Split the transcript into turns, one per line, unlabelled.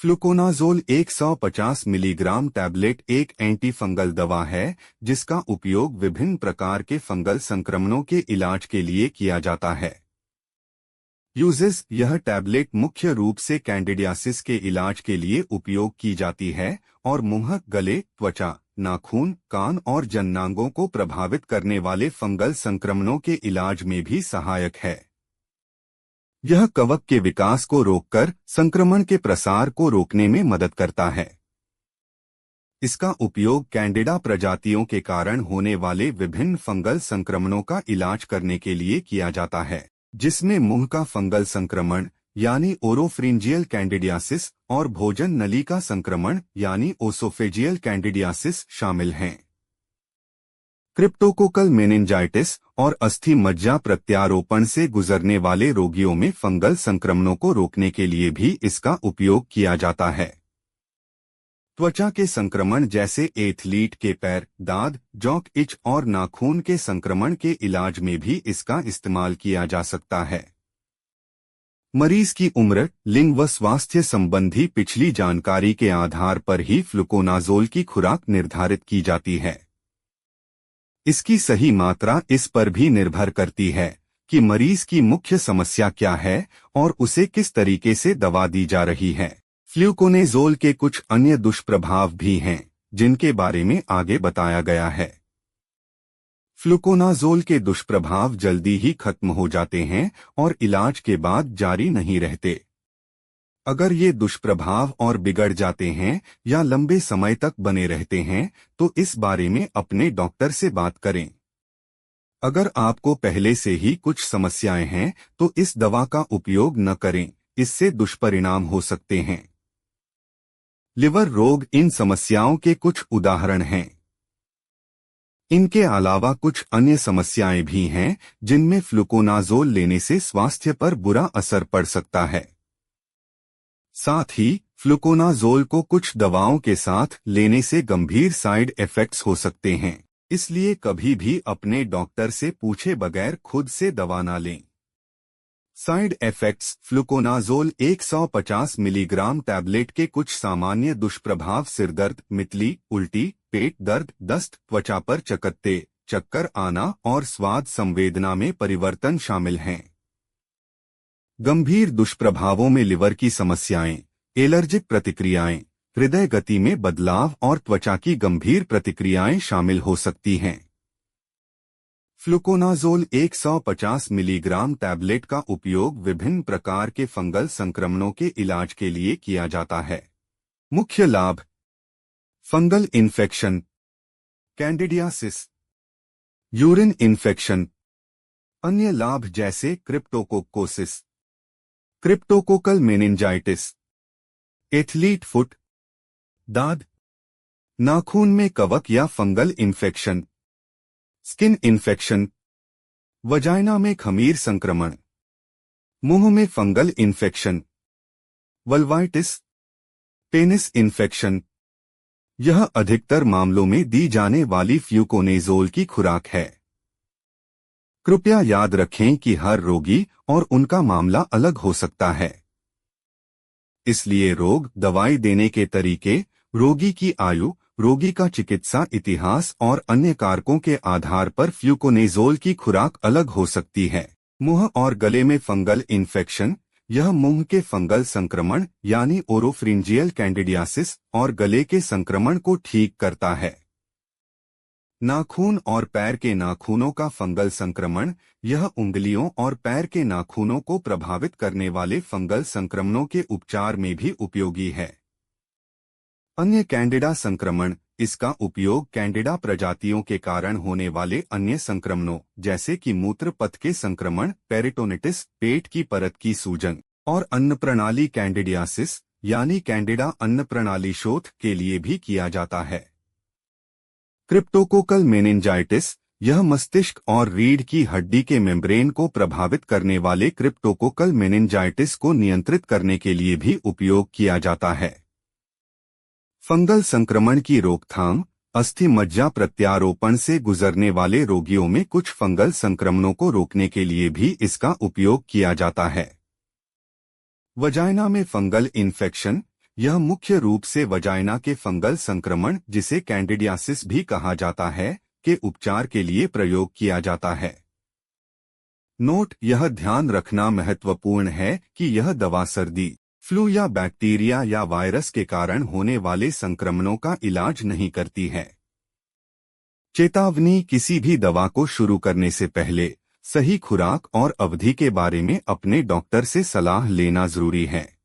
Fluconazole 150 milligram tablet एक anti fungal दवा है जिसका उपयोग विभिन्न प्रकार के फंगल संक्रमणों के इलाज के लिए किया जाता है। यूजेस: यह टैबलेट मुख्य रूप से कैंडिडियासिस के इलाज के लिए उपयोग की जाती है और मुंह, गले, त्वचा, नाखून, कान और जननांगों को प्रभावित करने वाले फंगल संक्रमणों के इलाज में भी सहायक है। यह कवक के विकास को रोककर संक्रमण के प्रसार को रोकने में मदद करता है। इसका उपयोग कैंडिडा प्रजातियों के कारण होने वाले विभिन्न फंगल संक्रमणों का इलाज करने के लिए किया जाता है, जिसमें मुंह का फंगल संक्रमण यानी ओरोफ्रिंजियल कैंडिडियासिस और भोजन नली का संक्रमण यानी ओसोफेजियल कैंडिडियासिस शामिल हैं। क्रिप्टोकोकल मेनिंजाइटिस और अस्थि मज्जा प्रत्यारोपण से गुजरने वाले रोगियों में फंगल संक्रमणों को रोकने के लिए भी इसका उपयोग किया जाता है। त्वचा के संक्रमण जैसे एथलीट के पैर, दाद, जॉक इच और नाखून के संक्रमण के इलाज में भी इसका इस्तेमाल किया जा सकता है। मरीज की उम्र, लिंग व स्वास्थ्य संबंधी पिछली जानकारी के आधार पर ही फ्लुकोनाजोल की खुराक निर्धारित की जाती है। इसकी सही मात्रा इस पर भी निर्भर करती है कि मरीज की मुख्य समस्या क्या है और उसे किस तरीके से दवा दी जा रही है। फ्लुकोनाजोल के कुछ अन्य दुष्प्रभाव भी हैं जिनके बारे में आगे बताया गया है। फ्लुकोनाजोल के दुष्प्रभाव जल्दी ही खत्म हो जाते हैं और इलाज के बाद जारी नहीं रहते। अगर ये दुष्प्रभाव और बिगड़ जाते हैं या लंबे समय तक बने रहते हैं तो इस बारे में अपने डॉक्टर से बात करें। अगर आपको पहले से ही कुछ समस्याएं हैं तो इस दवा का उपयोग न करें, इससे दुष्परिणाम हो सकते हैं। लिवर रोग इन समस्याओं के कुछ उदाहरण हैं। इनके अलावा कुछ अन्य समस्याएं भी हैं जिनमें फ्लुकोनाजोल लेने से स्वास्थ्य पर बुरा असर पड़ सकता है। साथ ही फ्लुकोनाजोल को कुछ दवाओं के साथ लेने से गंभीर साइड इफेक्ट्स हो सकते हैं, इसलिए कभी भी अपने डॉक्टर से पूछे बगैर खुद से दवा ना लें। Side effects: fluconazole 150 milligram tablet के कुछ सामान्य दुष्प्रभाव सिरदर्द, मितली, उल्टी, पेट दर्द, दस्त, त्वचा पर चकत्ते, चक्कर आना और स्वाद संवेदना में परिवर्तन शामिल हैं। गंभीर दुष्प्रभावों में लिवर की समस्याएं, एलर्जिक प्रतिक्रियाएं, हृदय गति में बदलाव और त्वचा की गंभीर प्रतिक्रियाएं शामिल हो सकती हैं। फ्लुकोनाजोल 150 मिलीग्राम टैबलेट का उपयोग विभिन्न प्रकार के फंगल संक्रमणों के इलाज के लिए किया जाता है। मुख्य लाभ: fungal infection, candidiasis, urine infection. अन्य लाभ जैसे cryptococcosis, cryptococcal meningitis, athlete foot, दाद, नाखून में कवक या fungal infection, skin infection, vagina में खमीर संक्रमण, मुंह में fungal infection, vulvitis, penis infection. यह अधिकतर मामलों में दी जाने वाली फ्लुकोनाजोल की खुराक है। कृपया याद रखें कि हर रोगी और उनका मामला अलग हो सकता है, इसलिए रोग, दवाई देने के तरीके, रोगी की आयु, रोगी का चिकित्सा इतिहास और अन्य कारकों के आधार पर फ्लुकोनाजोल की खुराक अलग हो सकती है। मुंह और गले में फंगल इन्फेक्शन: यह मुंह के फंगल संक्रमण यानी ओरोफ्रिंजियल कैंडिडियासिस और गले के संक्रमण को ठीक करता है। नाखून और पैर के नाखूनों का फंगल संक्रमण: यह उंगलियों और पैर के नाखूनों को प्रभावित करने वाले फंगल संक्रमणों के उपचार में भी उपयोगी है। अन्य कैंडिडा संक्रमण: इसका उपयोग कैंडिडा प्रजातियों के कारण होने वाले अन्य संक्रमणों जैसे कि मूत्र पथ के संक्रमण, पेरिटोनिटिस, पेट की परत की सूजन और अन्नप्रणाली कैंडिडियासिस यानी कैंडिडा अन्नप्रणाली शोथ के लिए भी किया जाता है। क्रिप्टोकोकल मेनिंजाइटिस: यह मस्तिष्क और रीढ़ की हड्डी के मेम्ब्रेन को प्रभावित करने वाले क्रिप्टोकोकल मेनिंजाइटिस को नियंत्रित करने के लिए भी उपयोग किया जाता है। फंगल संक्रमण की रोकथाम: अस्थि मज्जा प्रत्यारोपण से गुजरने वाले रोगियों में कुछ फंगल संक्रमणों को रोकने के लिए भी इसका उपयोग किया जाता है। वजाइना में फंगल इन्फेक्शन: यह मुख्य रूप से वजाइना के फंगल संक्रमण, जिसे कैंडिडियासिस भी कहा जाता है, के उपचार के लिए प्रयोग किया जाता है। नोट: यह ध्यान रखना महत्वपूर्ण है कि यह दवा सर्दी, फ्लू या बैक्टीरिया या वायरस के कारण होने वाले संक्रमणों का इलाज नहीं करती है। चेतावनी: किसी भी दवा को शुरू करने से पहले सही खुराक और अवधि के बारे में अपने डॉक्टर से सलाह लेना जरूरी है।